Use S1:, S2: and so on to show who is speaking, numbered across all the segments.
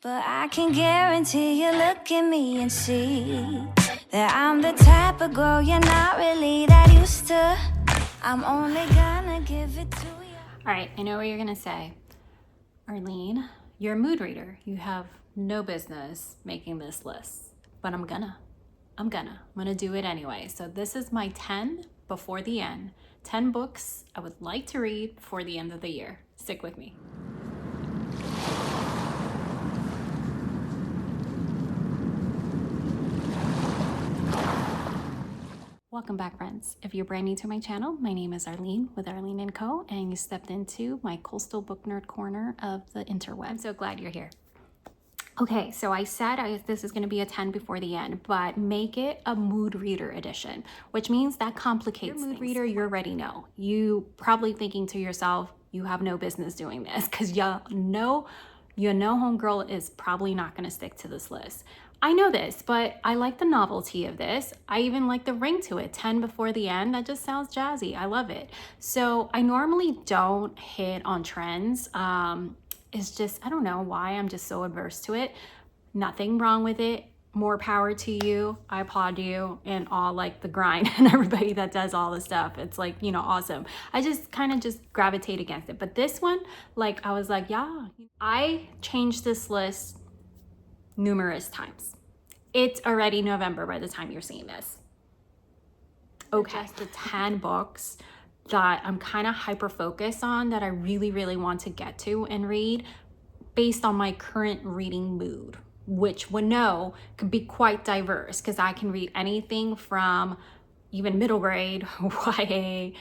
S1: But I can guarantee you look at me and see that I'm the type of girl you're not really that used to. I'm only gonna give it to you.
S2: All right, I know what you're gonna say. Arlene, you're a mood reader. You have no business making this list, but I'm gonna do it anyway. So this is my 10 before the end. 10 books I would like to read before the end of the year. Stick with me. Welcome back, friends. If you're brand new to my channel, my name is Arlene with Arlene & Co. and you stepped into my coastal book nerd corner of the interweb. I'm so glad you're here. Okay, so I said this is going to be a 10 before the end, but make it a mood reader edition, which means that complicates things. Mood reader, you already know. You probably thinking to yourself, you have no business doing this because you know homegirl is probably not going to stick to this list. I know this, but I like the novelty of this. I even like the ring to it, 10 before the end. That just sounds jazzy. I love it. So I normally don't hit on trends. It's just, I don't know why I'm just so averse to it. Nothing wrong with it. More power to you. I applaud you and all like the grind and everybody that does all the stuff. It's like, you know, awesome. I just kind of just gravitate against it. But this one, like, I was like, yeah. I changed this list numerous times. It's already November by the time you're seeing this. Okay, just the 10 books that I'm kind of hyper focused on that I really, really want to get to and read based on my current reading mood, which we know could be quite diverse because I can read anything from even middle grade, YA,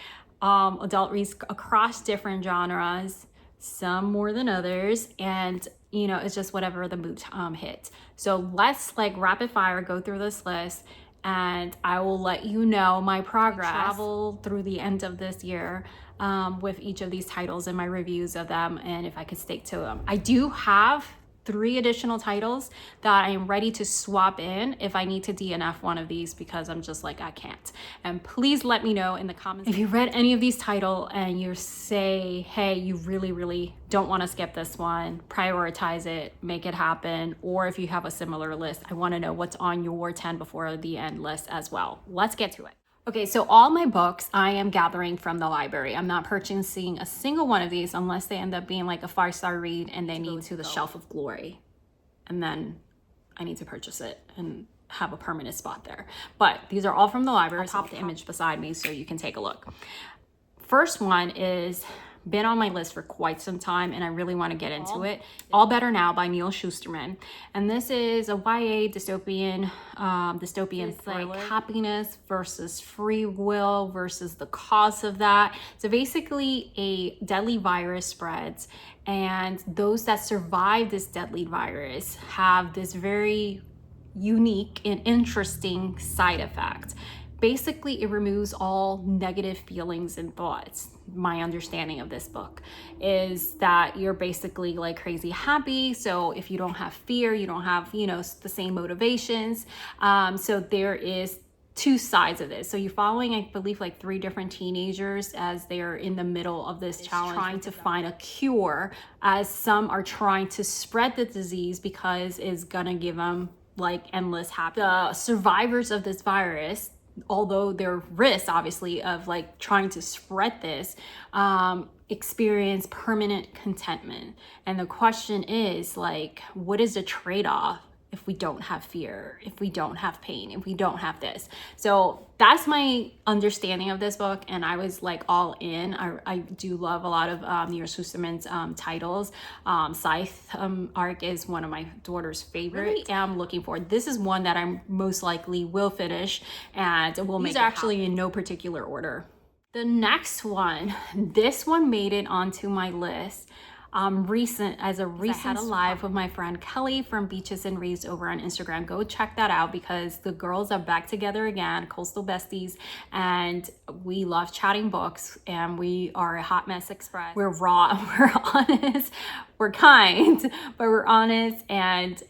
S2: adult reads across different genres, some more than others, and you know, it's just whatever the mood hits. So let's like rapid fire go through this list and I will let you know my progress. Travel through the end of this year with each of these titles and my reviews of them and if I could stick to them. I do have 3 additional titles that I am ready to swap in if I need to DNF one of these because I'm just like, I can't. And please let me know in the comments if you read any of these titles and you say, hey, you really, really don't want to skip this one, prioritize it, make it happen. Or if you have a similar list, I want to know what's on your 10 before the end list as well. Let's get to it. Okay, so all my books I am gathering from the library. I'm not purchasing a single one of these unless they end up being like a 5-star read and they need to the shelf of glory. And then I need to purchase it and have a permanent spot there. But these are all from the library. I'll pop the image beside me so you can take a look. First one is been on my list for quite some time and I really want to get into it. All Better Now by Neil Shusterman. And this is a YA dystopian thriller. Like happiness versus free will versus the cause of that. So basically a deadly virus spreads and those that survive this deadly virus have this very unique and interesting side effect. Basically, it removes all negative feelings and thoughts. My understanding of this book is that you're basically like crazy happy. So if you don't have fear, you don't have, you know, the same motivations. So there is 2 sides of this. So you're following, I believe, like 3 different teenagers as they're in the middle of this challenge, trying to find a cure, as some are trying to spread the disease because it's gonna give them like endless happiness. The survivors of this virus, although their risk obviously of like trying to spread this, experience permanent contentment. And the question is like, what is the trade-off if we don't have fear, if we don't have pain, if we don't have this? So that's my understanding of this book and I was like all in. I do love a lot of Neil Shusterman's titles. Scythe arc is one of my daughter's favorite. Really am looking forward. This is one that I most likely will finish and will make it actually in no particular order. The next one, this one made it onto my list. I had a live with my friend Kelly from Beaches and Reads over on Instagram. Go check that out because the girls are back together again, coastal besties, and we love chatting books and we are a hot mess express. We're raw, we're honest, we're kind, but we're honest, and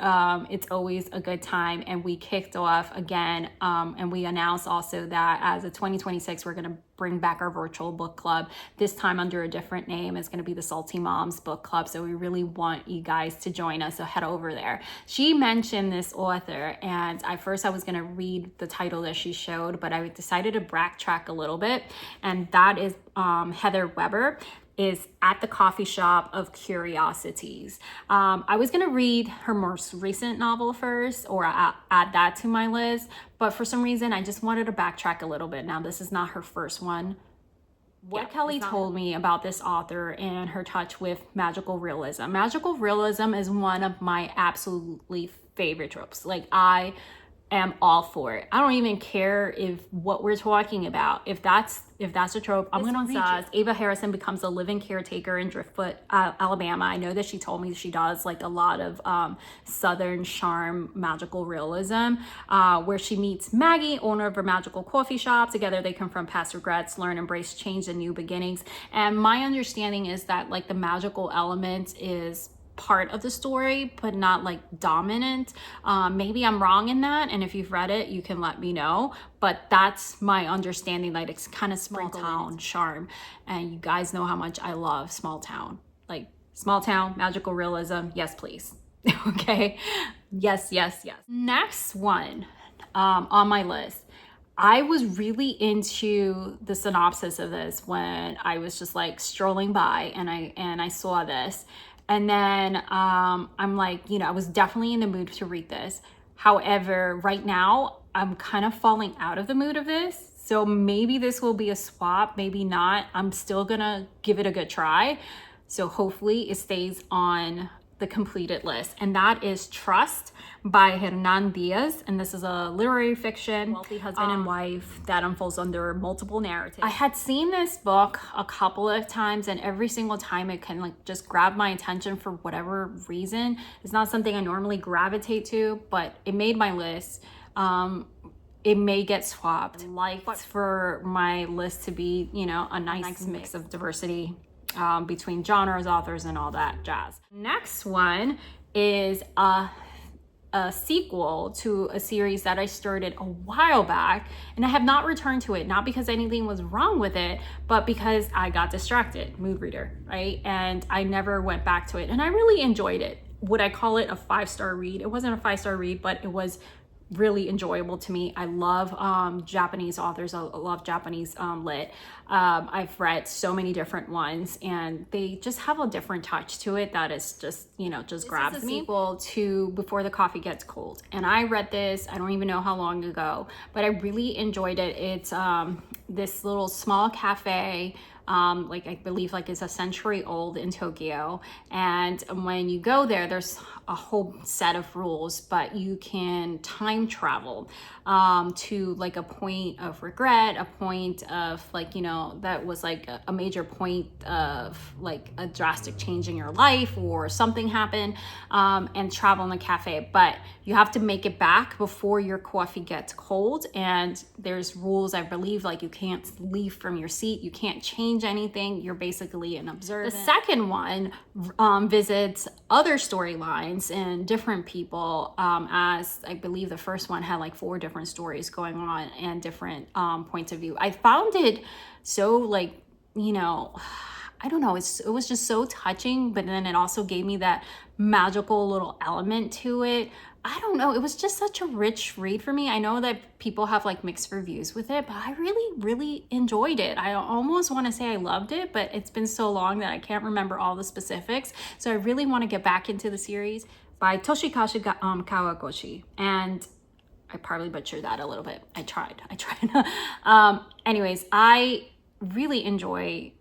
S2: it's always a good time. And we kicked off again, and we announced also that as of 2026, we're going to bring back our virtual book club, this time under a different name. It's going to be the Salty Moms Book Club. So we really want you guys to join us, so head over there. She mentioned this author, and at first I was going to read the title that she showed, but I decided to backtrack a little bit, and that is Heather Weber, is At the Coffee Shop of Curiosities. I was gonna read her most recent novel first, or add that to my list, but for some reason I just wanted to backtrack a little bit. Now, this is not her first one. What Kelly told me about this author and her touch with magical realism. Magical realism is one of my absolutely favorite tropes. Like, I am all for it. I don't even care if what we're talking about, if that's a trope, I'm gonna read it. Ava Harrison becomes a living caretaker in Driftwood, Alabama. I know that she told me she does like a lot of Southern charm magical realism, where she meets Maggie, owner of a magical coffee shop. Together they confront past regrets, learn, embrace change, and new beginnings. And my understanding is that like the magical element is part of the story, but not like dominant. Maybe I'm wrong in that, and if you've read it, you can let me know, but that's my understanding. Like, it's kind of small town charm, and you guys know how much I love small town. Like, small town magical realism, yes please. Okay, yes. Next one on my list, I was really into the synopsis of this when I was just like strolling by, and I saw this. And then I'm like, I was definitely in the mood to read this. However, right now, I'm kind of falling out of the mood of this. So maybe this will be a swap, maybe not. I'm still gonna give it a good try. So hopefully it stays on the completed list. And that is Trust by Hernan Diaz. And this is a literary fiction, wealthy husband and wife that unfolds under multiple narratives. I had seen this book a couple of times, and every single time it can like just grab my attention for whatever reason. It's not something I normally gravitate to, but it made my list. It may get swapped. Like for my list to be, a nice mix of diversity between genres, authors, and all that jazz. Next one is a sequel to a series that I started a while back, and I have not returned to it, not because anything was wrong with it, but because I got distracted. Mood reader, right? And I never went back to it, and I really enjoyed it. Would I call it a 5-star read? It wasn't a 5-star read, but it was really enjoyable to me. I love Japanese authors. I love Japanese lit. I've read so many different ones, and they just have a different touch to it that is just, just grabs me. Sequel to Before the Coffee Gets Cold, and I read this, I don't even know how long ago, but I really enjoyed it. It's this little small cafe, like I believe like it's a century old in Tokyo, and when you go there, there's a whole set of rules, but you can time travel to like a point of regret, a point of like, that was like a major point of like a drastic change in your life, or something happened, and travel in the cafe, but you have to make it back before your coffee gets cold. And there's rules, I believe, like you can't leave from your seat, you can't change anything, you're basically an observer. The second one visits other storylines and different people, as I believe the first one had like 4 different stories going on and different points of view. I found it so like, I don't know, it was just so touching, but then it also gave me that magical little element to it. I don't know, it was just such a rich read for me. I know that people have like mixed reviews with it, but I really enjoyed it. I almost want to say I loved it, but it's been so long that I can't remember all the specifics. So I really want to get back into the series by Toshikazu Kawagoshi. And I probably butchered that a little bit. I tried. Anyways, I really enjoy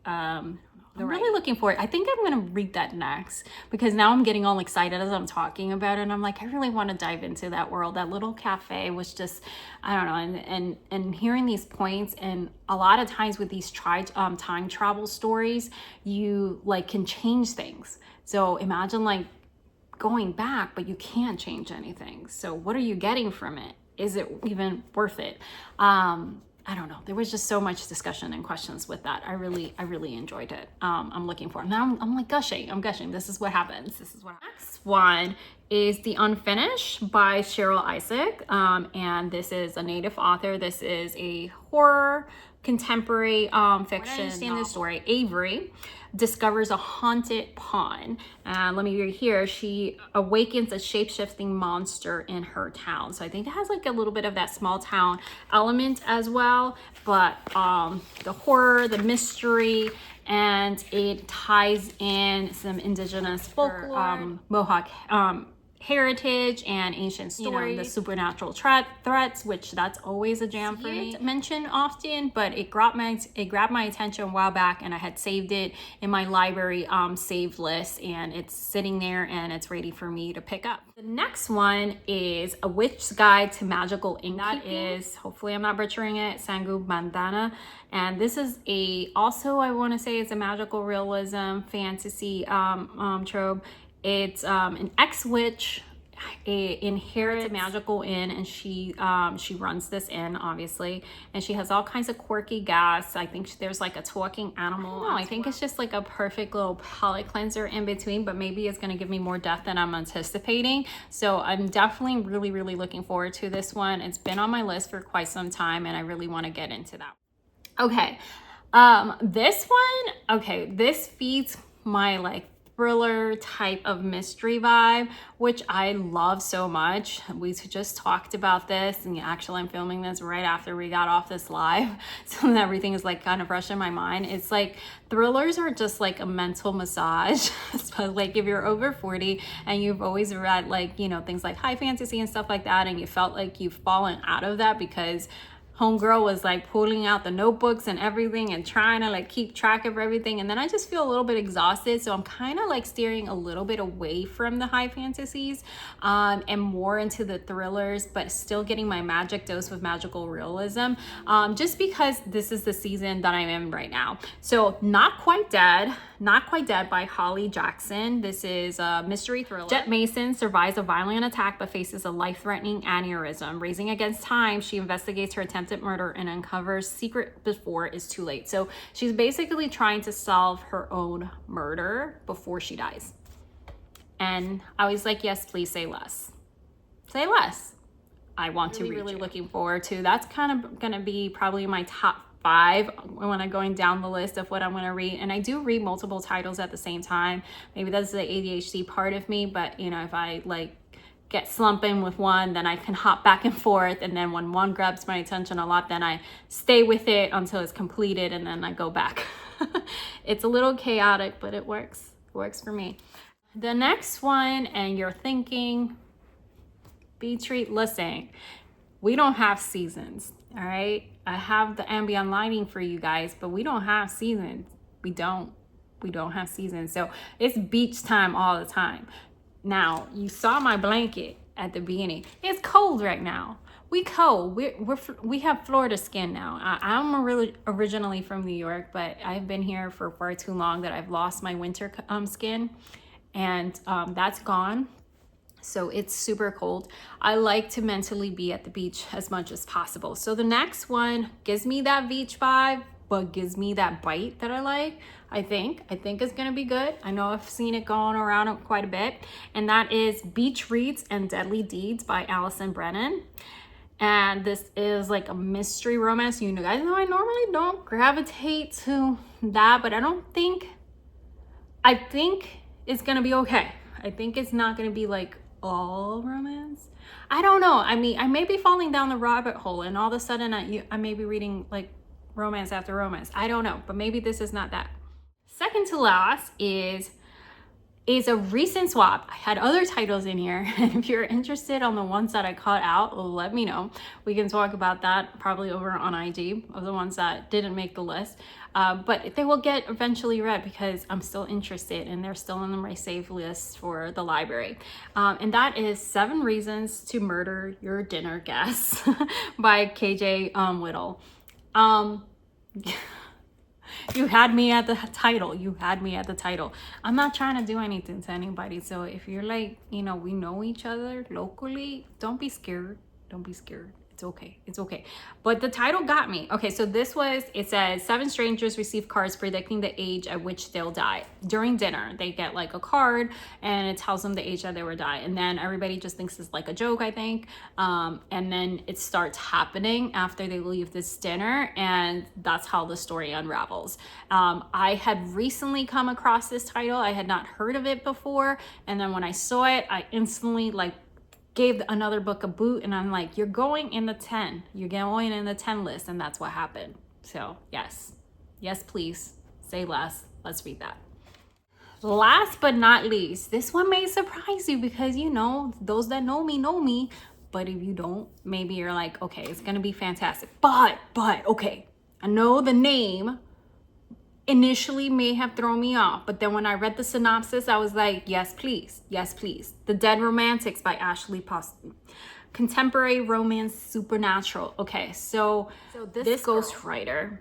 S2: I'm really looking forward. I think I'm going to read that next, because now I'm getting all excited as I'm talking about it. And I'm like, I really want to dive into that world. That little cafe was just, I don't know. And hearing these points, and a lot of times with these time travel stories, you like can change things. So imagine like going back, but you can't change anything. So what are you getting from it? Is it even worth it? I don't know. There was just so much discussion and questions with that. I really enjoyed it. I'm looking for it. Now I'm like gushing. I'm gushing. This is what happens. Next one is The Unfinished by Cheryl Isaac. And this is a native author. This is a horror contemporary fiction. I understand this story. Avery discovers a haunted pond. Let me read here. She awakens a shape-shifting monster in her town. So I think it has like a little bit of that small town element as well, but the horror, the mystery, and it ties in some indigenous folklore, Mohawk heritage and ancient stories, the supernatural threats, which that's always a jam for me. Mentioned often, but it grabbed my attention a while back, and I had saved it in my library save list, and it's sitting there and it's ready for me to pick up. The next one is A Witch's Guide to Magical Ink. That is, hopefully I'm not butchering it, Sangu Bandana. And this is also I want to say it's a magical realism fantasy trope. It's an ex-witch inherits a magical inn, and she runs this inn, obviously, and she has all kinds of quirky gas. I think there's like a talking animal. I think it's just like a perfect little palate cleanser in between, but maybe it's going to give me more depth than I'm anticipating. So I'm definitely really looking forward to this one. It's been on my list for quite some time, and I really want to get into that. Okay, this one, okay, this feeds my like thriller type of mystery vibe, which I love so much. We just talked about this, and actually I'm filming this right after we got off this live, so everything is like kind of fresh in my mind. It's like thrillers are just like a mental massage. So like if you're over 40 and you've always read like, you know, things like high fantasy and stuff like that, and you felt like you've fallen out of that because homegirl was like pulling out the notebooks and everything and trying to like keep track of everything, and then I just feel a little bit exhausted, so I'm kind of like steering a little bit away from the high fantasies and more into the thrillers, but still getting my magic dose with magical realism, just because this is the season that I'm in right now. So Not Quite Dead by Holly Jackson. This is a mystery thriller. Jet Mason survives a violent attack but faces a life-threatening aneurysm. Racing against time, she investigates her attempted murder and uncovers secret before it's too late. So she's basically trying to solve her own murder before she dies. And I was like, yes, please say less. Say less. I want to really looking forward to. That's kind of gonna be probably my top 5 when I'm going down the list of what I'm going to read. And I do read multiple titles at the same time. Maybe that's the ADHD part of me, but you know, if I like get slumping with one, then I can hop back and forth, and then when one grabs my attention a lot, then I stay with it until it's completed, and then I go back. It's a little chaotic, but it works for me. The next one, and you're thinking, Beach Read, listen, we don't have seasons, all right? I have the ambient lighting for you guys, but we don't have seasons. We don't have seasons. So it's beach time all the time. Now, you saw my blanket at the beginning. It's cold right now. We cold. We have Florida skin now. I'm originally from New York, but I've been here for far too long that I've lost my winter skin, and that's gone. So it's super cold. I like to mentally be at the beach as much as possible. So the next one gives me that beach vibe, but gives me that bite that I like. I think it's gonna be good. I know I've seen it going around quite a bit, and that is Beach Reads and Deadly Deeds by Allison Brennan. And this is like a mystery romance. You guys know I normally don't gravitate to that, but I think it's gonna be okay. I think it's not gonna be like all romance. I don't know. I mean, I may be falling down the rabbit hole, and all of a sudden I may be reading like romance after romance. I don't know, but maybe this is not that. Second to last is a recent swap. I had other titles in here, and if you're interested on the ones that I cut out, let me know. We can talk about that probably over on IG of the ones that didn't make the list, but they will get eventually read because I'm still interested, and they're still on my save list for the library. And that is 7 Reasons to Murder Your Dinner Guests by KJ Whittle. You had me at the title. I'm not trying to do anything to anybody. So if you're like, you know, we know each other locally, don't be scared. It's okay. It's okay. But the title got me. Okay, so it says 7 strangers receive cards predicting the age at which they'll die. During dinner, they get like a card and it tells them the age that they will die. And then everybody just thinks it's like a joke, I think. And then it starts happening after they leave this dinner. And that's how the story unravels. I had recently come across this title. I had not heard of it before. And then when I saw it, I instantly gave another book a boot, and I'm like, you're going in the 10. You're going in the 10 list, and that's what happened. So yes, please, say less. Let's read that. Last but not least, this one may surprise you because, you know, those that know me, but if you don't, maybe you're like, okay, it's gonna be fantastic. But, okay, I know the name initially may have thrown me off, but then when I read the synopsis, I was like, yes, please. The Dead Romantics by Ashley Poston. Contemporary romance, supernatural. Okay, so this ghostwriter,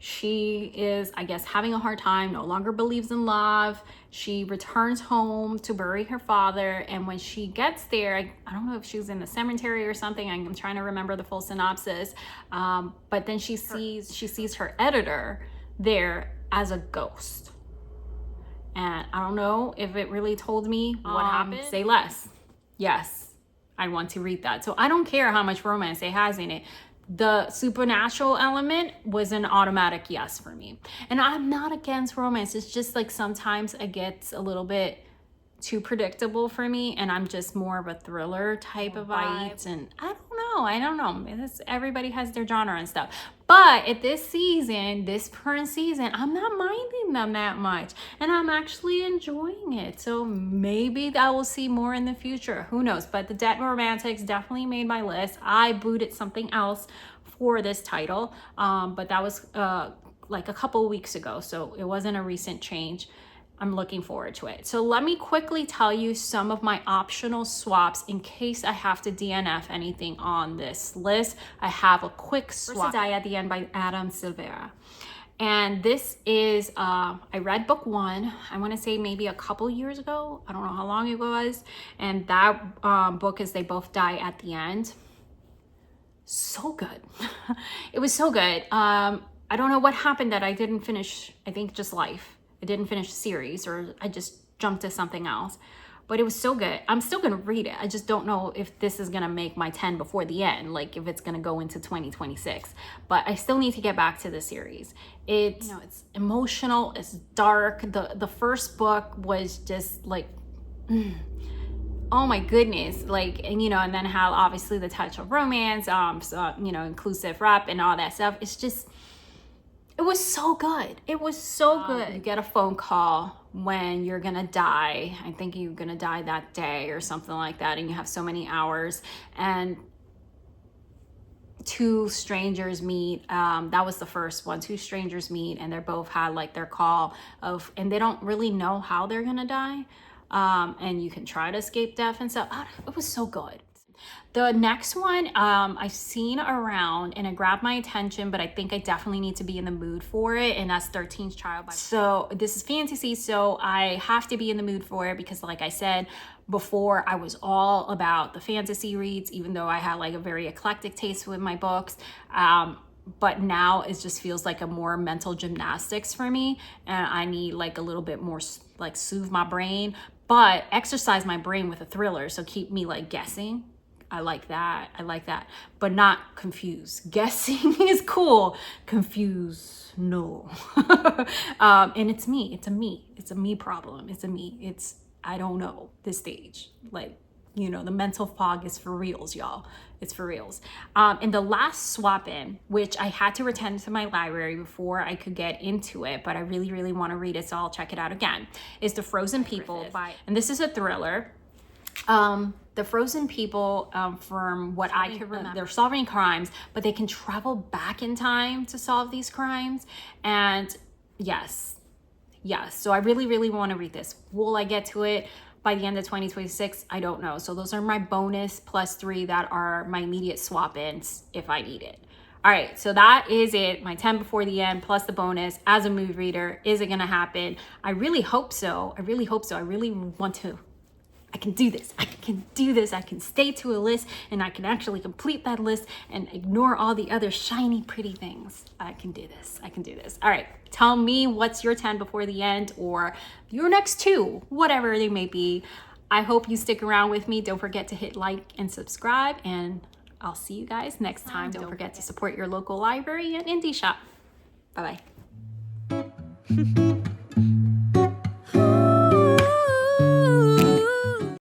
S2: she is, I guess, having a hard time, no longer believes in love. She returns home to bury her father. And when she gets there, I don't know if she was in the cemetery or something. I'm trying to remember the full synopsis. But then she sees her editor there as a ghost. And I don't know if it really told me what happened. Say less. Yes, I want to read that. So I don't care how much romance it has in it. The supernatural element was an automatic yes for me. And I'm not against romance. It's just like sometimes it gets a little bit too predictable for me, and I'm just more of a thriller type of vibe. And I don't know. Everybody has their genre and stuff. But at this current season, I'm not minding them that much, and I'm actually enjoying it. So maybe I will see more in the future. Who knows? But the Dead Romantics definitely made my list. I booted something else for this title, but that was like a couple of weeks ago, so it wasn't a recent change. I'm looking forward to it. So let me quickly tell you some of my optional swaps in case I have to DNF anything on this list. I have a quick swap. Die at the End by Adam Silvera. And this is, I read book 1, I want to say maybe a couple years ago. I don't know how long it was. And that book is They Both Die at the End. So good. It was so good. I don't know what happened that I didn't finish, I think just life. I didn't finish the series, or I just jumped to something else, but it was so good. I'm still gonna read it. I just don't know if this is gonna make my 10 before the end, like if it's gonna go into 2026, but I still need to get back to the series. It's emotional, it's dark. The first book was just like, oh my goodness, and then how obviously the touch of romance, inclusive rap and all that stuff. It was so good. It was so good. You get a phone call when you're gonna die. I think you're gonna die that day or something like that, and you have so many hours, and 2 strangers meet. That was the first one. 2 strangers meet, and they're both had like their call and they don't really know how they're gonna die. And you can try to escape death and stuff. It was so good. The next one I've seen around and it grabbed my attention, but I think I definitely need to be in the mood for it, and that's 13th Child by. So this is fantasy, so I have to be in the mood for it because, like I said before, I was all about the fantasy reads, even though I had like a very eclectic taste with my books. But now it just feels like a more mental gymnastics for me, and I need like a little bit more like soothe my brain, but exercise my brain with a thriller, so keep me like guessing. I like that, but not confused. Guessing is cool, confused, no. And it's a me problem. I don't know this stage. The mental fog is for reals, y'all. It's for reals. And the last swap in, which I had to return to my library before I could get into it, but I really, really want to read it, so I'll check it out again, is The Frozen People and this is a thriller. The Frozen People, from what I can remember, they're solving crimes, but they can travel back in time to solve these crimes. And yes. So I really, really want to read this. Will I get to it by the end of 2026? I don't know. So those are my bonus +3 that are my immediate swap-ins if I need it. All right, so that is it. My 10 before the end plus the bonus as a mood reader. Is it going to happen? I really hope so. I really want to I can do this. I can do this. I can stay to a list and I can actually complete that list and ignore all the other shiny, pretty things. I can do this. I can do this. All right. Tell me what's your 10 before the end or your next 2, whatever they may be. I hope you stick around with me. Don't forget to hit like and subscribe, and I'll see you guys next time. Don't forget to support your local library and indie shop. Bye-bye.